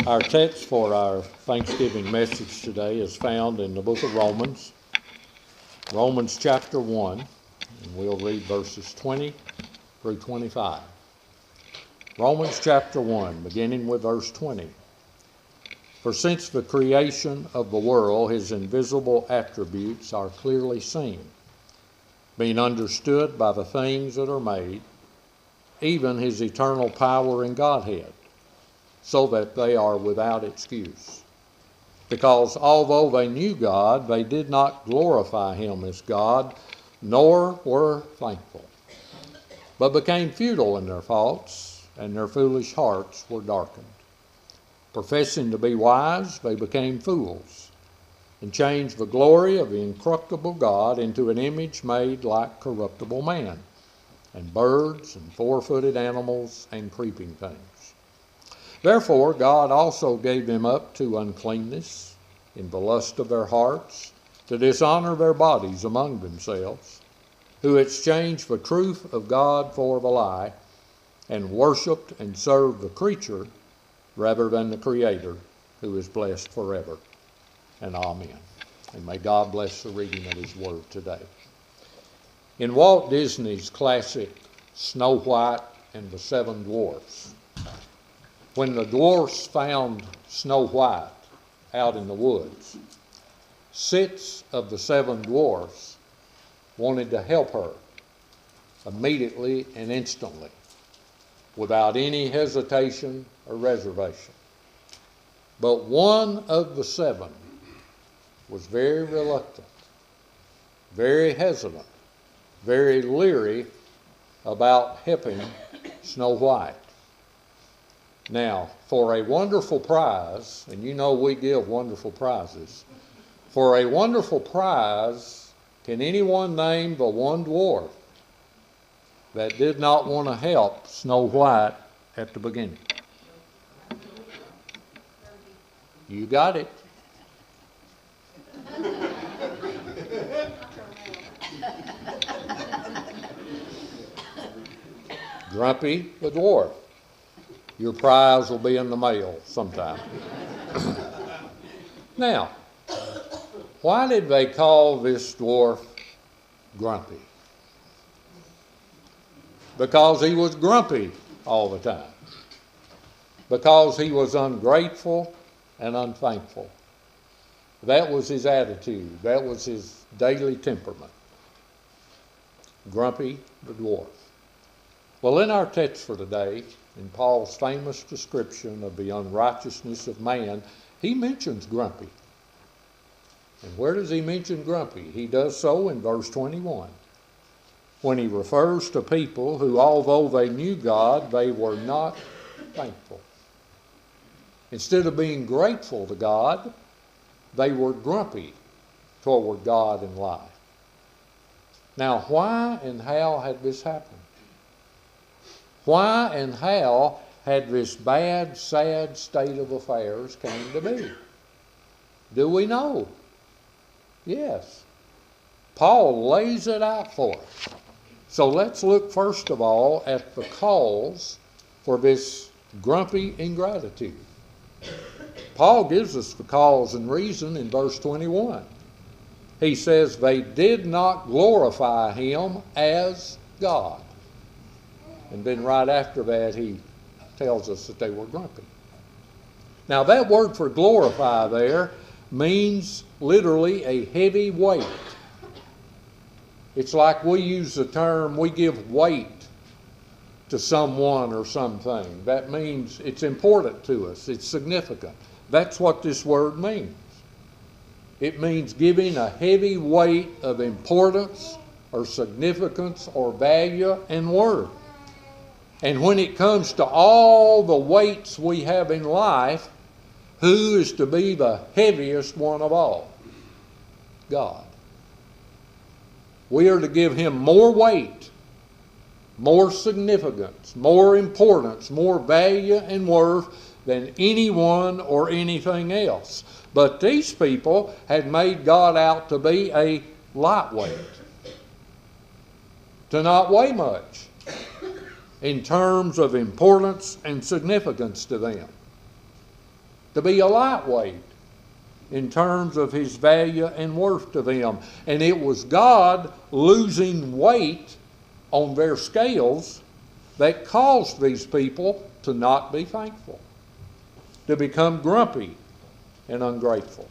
Our text for our Thanksgiving message today is found in the book of Romans, Romans chapter 1, and we'll read verses 20 through 25. Romans chapter 1, beginning with verse 20. For since the creation of the world, his invisible attributes are clearly seen, being understood by the things that are made, even his eternal power and Godhead, so that they are without excuse. Because although they knew God, they did not glorify him as God, nor were thankful, but became futile in their thoughts, and their foolish hearts were darkened. Professing to be wise, they became fools, and changed the glory of the incorruptible God into an image made like corruptible man, and birds, and four-footed animals, and creeping things. Therefore God also gave them up to uncleanness in the lust of their hearts, to dishonor their bodies among themselves, who exchanged the truth of God for the lie, and worshipped and served the creature rather than the Creator, who is blessed forever. And amen. And may God bless the reading of his word today. In Walt Disney's classic Snow White and the Seven Dwarfs, when the dwarfs found Snow White out in the woods, 6 of the 7 dwarfs wanted to help her immediately and instantly, without any hesitation or reservation. But one of the 7 was very reluctant, very hesitant, very leery about helping Snow White. Now, for a wonderful prize, and you know we give wonderful prizes, for a wonderful prize, can anyone name the one dwarf that did not want to help Snow White at the beginning? You got it. Grumpy the dwarf. Your prize will be in the mail sometime. Now, why did they call this dwarf Grumpy? Because he was grumpy all the time. Because he was ungrateful and unthankful. That was his attitude. That was his daily temperament. Grumpy the dwarf. Well, in our text for today, in Paul's famous description of the unrighteousness of man, he mentions grumpy. And where does he mention grumpy? He does so in verse 21, when he refers to people who, although they knew God, they were not thankful. Instead of being grateful to God, they were grumpy toward God and life. Now, why and how had this happened? Why and how had this bad, sad state of affairs came to be? Do we know? Yes. Paul lays it out for us. So let's look first of all at the cause for this grumpy ingratitude. Paul gives us the cause and reason in verse 21. He says, they did not glorify him as God. And then right after that, he tells us that they were grumpy. Now, that word for glorify there means literally a heavy weight. It's like we use the term, we give weight to someone or something. That means it's important to us. It's significant. That's what this word means. It means giving a heavy weight of importance or significance or value and worth. And when it comes to all the weights we have in life, who is to be the heaviest one of all? God. We are to give him more weight, more significance, more importance, more value and worth than anyone or anything else. But these people had made God out to be a lightweight, to not weigh much in terms of importance and significance to them. to be a lightweight in terms of his value and worth to them. And it was God losing weight on their scales that caused these people to not be thankful, to become grumpy and ungrateful.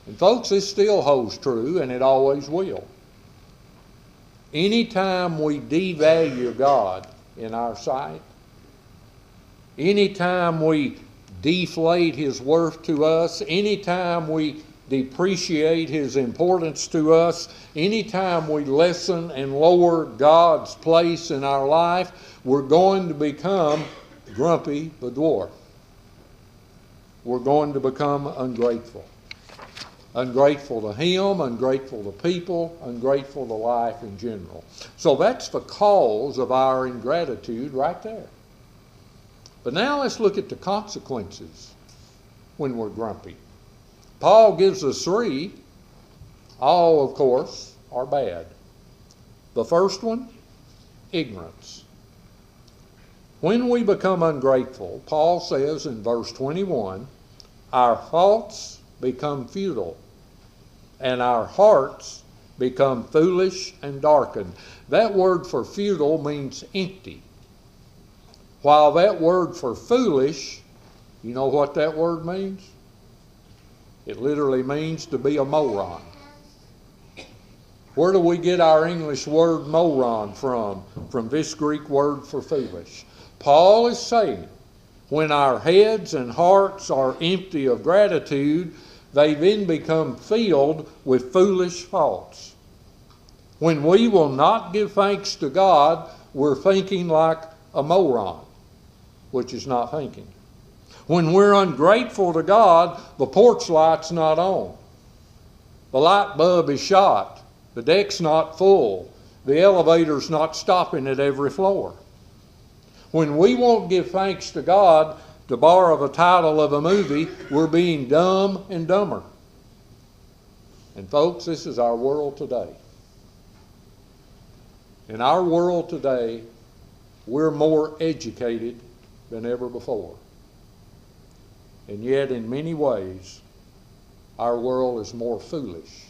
And folks, this still holds true, and it always will. Anytime we devalue God in our sight, anytime we deflate his worth to us, anytime we depreciate his importance to us, anytime we lessen and lower God's place in our life, we're going to become grumpy the dwarf. We're going to become ungrateful. Ungrateful to him, ungrateful to people, ungrateful to life in general. So that's the cause of our ingratitude right there. But now let's look at the consequences when we're grumpy. Paul gives us three. All, of course, are bad. The first one, ignorance. When we become ungrateful, Paul says in verse 21, our thoughts become futile, and our hearts become foolish and darkened. That word for futile means empty. While that word for foolish, you know what that word means? It literally means to be a moron. Where do we get our English word moron from? From this Greek word for foolish. Paul is saying, when our heads and hearts are empty of gratitude, they then become filled with foolish thoughts. When we will not give thanks to God, we're thinking like a moron, which is not thinking. When we're ungrateful to God, the porch light's not on. The light bulb is shot. The deck's not full. The elevator's not stopping at every floor. When we won't give thanks to God, to borrow the title of a movie, we're being dumb and dumber. And folks, this is our world today. In our world today, we're more educated than ever before. And yet, in many ways, our world is more foolish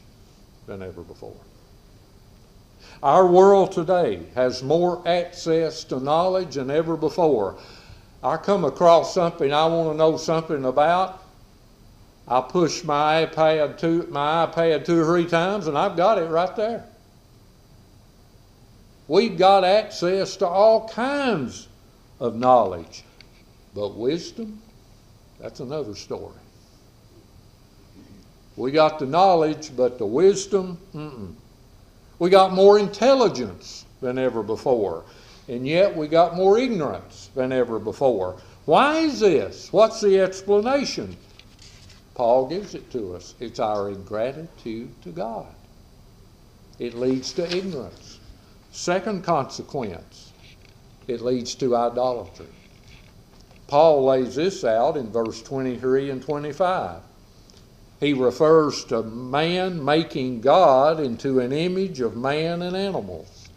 than ever before. Our world today has more access to knowledge than ever before. I come across something I want to know something about, I push my iPad 2 or 3 times, and I've got it right there. We've got access to all kinds of knowledge. But wisdom, that's another story. We got the knowledge, but the wisdom, We got more intelligence than ever before, and yet we got more ignorance than ever before. Why is this? What's the explanation? Paul gives it to us. It's our ingratitude to God. It leads to ignorance. Second consequence, it leads to idolatry. Paul lays this out in verse 23 and 25. He refers to man making God into an image of man and animals,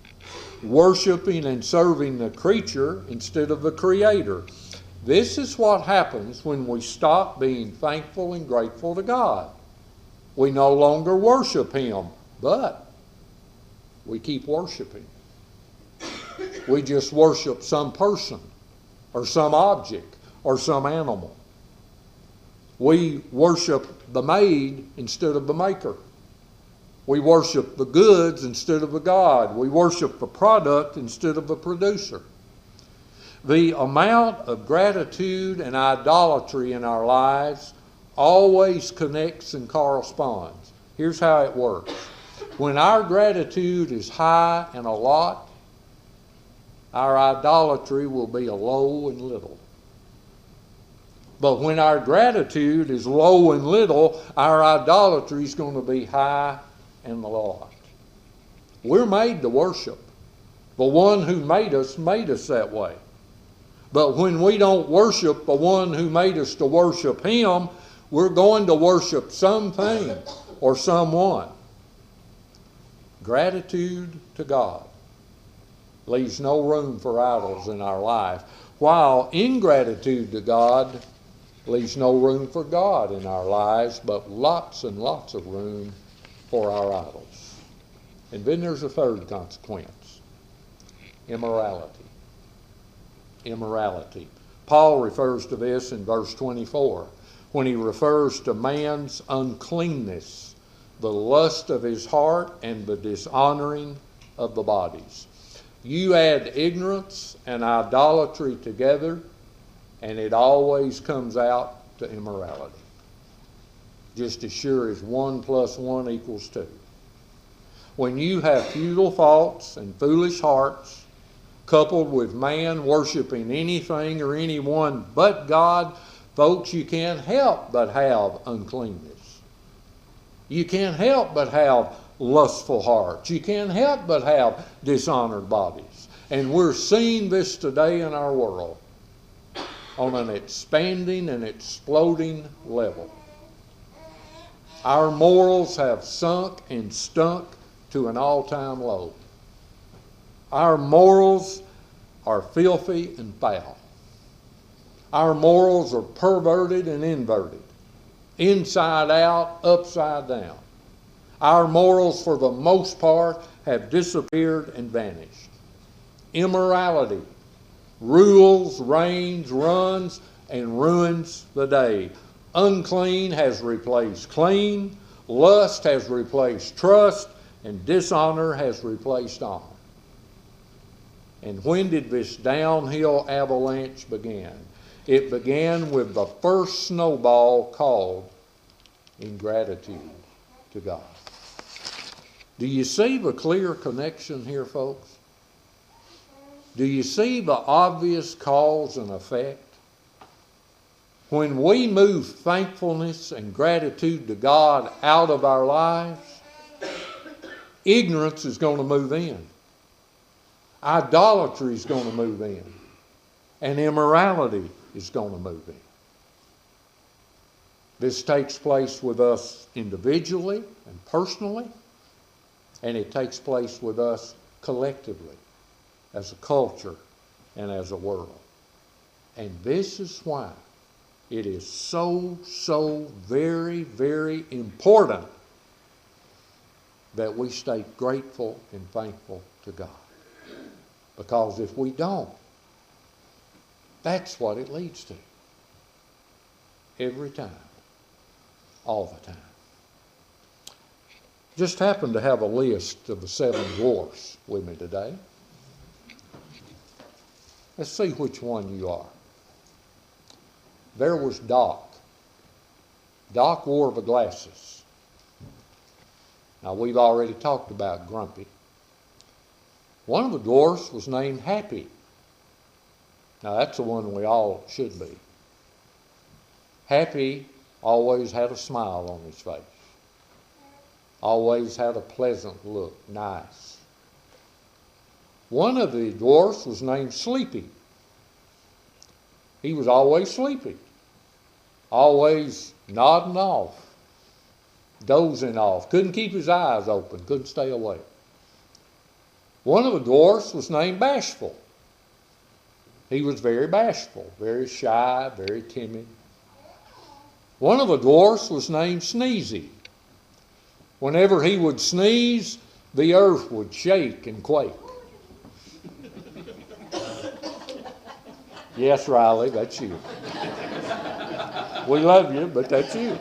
worshiping and serving the creature instead of the Creator. This is what happens when we stop being thankful and grateful to God. We no longer worship Him, but we keep worshiping. We just worship some person or some object or some animal. We worship the made instead of the maker. We worship the goods instead of the God. We worship the product instead of the producer. The amount of gratitude and idolatry in our lives always connects and corresponds. Here's how it works. When our gratitude is high and a lot, our idolatry will be a low and little. But when our gratitude is low and little, our idolatry is going to be high and a lot. We're made to worship. The one who made us that way. But when we don't worship the one who made us to worship Him, we're going to worship something or someone. Gratitude to God leaves no room for idols in our life, while ingratitude to God Leaves no room for God in our lives, but lots and lots of room for our idols. And then there's a third consequence: immorality. Immorality. Paul refers to this in verse 24 when he refers to man's uncleanness, the lust of his heart, and the dishonoring of the bodies. You add ignorance and idolatry together, and it always comes out to immorality. Just as sure as 1 + 1 = 2. When you have futile thoughts and foolish hearts, coupled with man worshiping anything or anyone but God, folks, you can't help but have uncleanness. You can't help but have lustful hearts. You can't help but have dishonored bodies. And we're seeing this today in our world on an expanding and exploding level. Our morals have sunk and stunk to an all-time low. Our morals are filthy and foul. Our morals are perverted and inverted, inside out, upside down. Our morals, for the most part, have disappeared and vanished. Immorality rules, reigns, runs, and ruins the day. Unclean has replaced clean, lust has replaced trust, and dishonor has replaced honor. And when did this downhill avalanche begin? It began with the first snowball called ingratitude to God. Do you see the clear connection here, folks? Do you see the obvious cause and effect? When we move thankfulness and gratitude to God out of our lives, ignorance is going to move in. Idolatry is going to move in. And immorality is going to move in. This takes place with us individually and personally, and it takes place with us collectively as a culture and as a world. And this is why it is so very, very important that we stay grateful and thankful to God. Because if we don't, that's what it leads to. Every time. All the time. Just happened to have a list of the 7 dwarfs with me today. Let's see which one you are. There was Doc. Doc wore the glasses. Now, we've already talked about Grumpy. One of the dwarfs was named Happy. Now, that's the one we all should be. Happy always had a smile on his face. Always had a pleasant look, nice. One of the dwarfs was named Sleepy. He was always sleepy. Always nodding off, dozing off. Couldn't keep his eyes open, couldn't stay awake. One of the dwarfs was named Bashful. He was very bashful, very shy, very timid. One of the dwarfs was named Sneezy. Whenever he would sneeze, the earth would shake and quake. Yes, Riley, that's you. We love you, but that's you.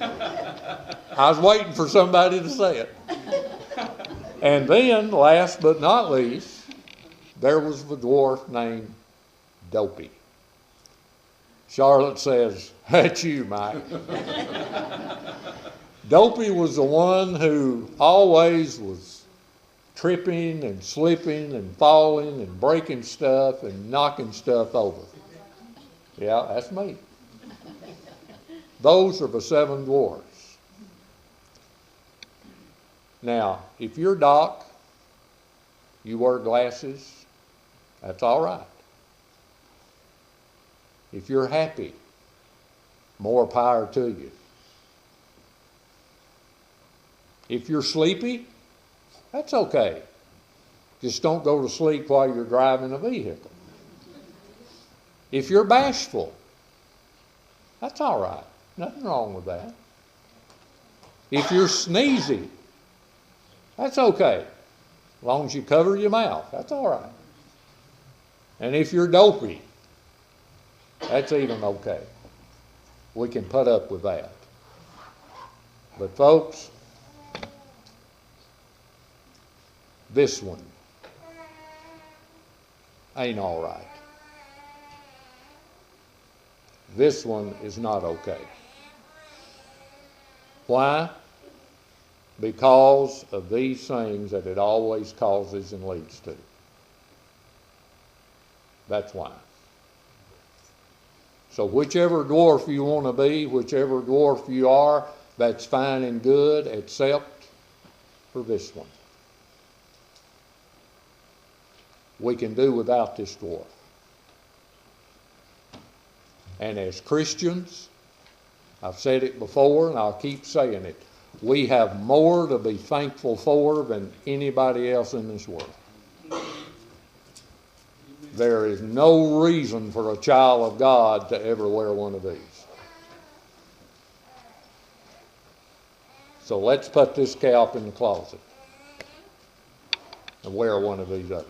I was waiting for somebody to say it. And then, last but not least, there was the dwarf named Dopey. Charlotte says, that's you, Mike. Dopey was the one who always was tripping and slipping and falling and breaking stuff and knocking stuff over. Yeah, that's me. Those are the 7 dwarfs. Now, if you're Doc, you wear glasses, that's all right. If you're Happy, more power to you. If you're sleepy, that's okay. Just don't go to sleep while you're driving a vehicle. If you're bashful, That's all right. Nothing wrong with that. If you're sneezy, that's okay. As long as you cover your mouth, that's all right. And if you're dopey, that's even okay. We can put up with that. But folks, this one ain't all right. This one is not okay. Why? Because of these things that it always causes and leads to. That's why. So whichever dwarf you want to be, whichever dwarf you are, that's fine and good, except for this one. We can do without this dwarf. And as Christians, I've said it before and I'll keep saying it, we have more to be thankful for than anybody else in this world. There is no reason for a child of God to ever wear one of these. So let's put this cap in the closet and wear one of these others.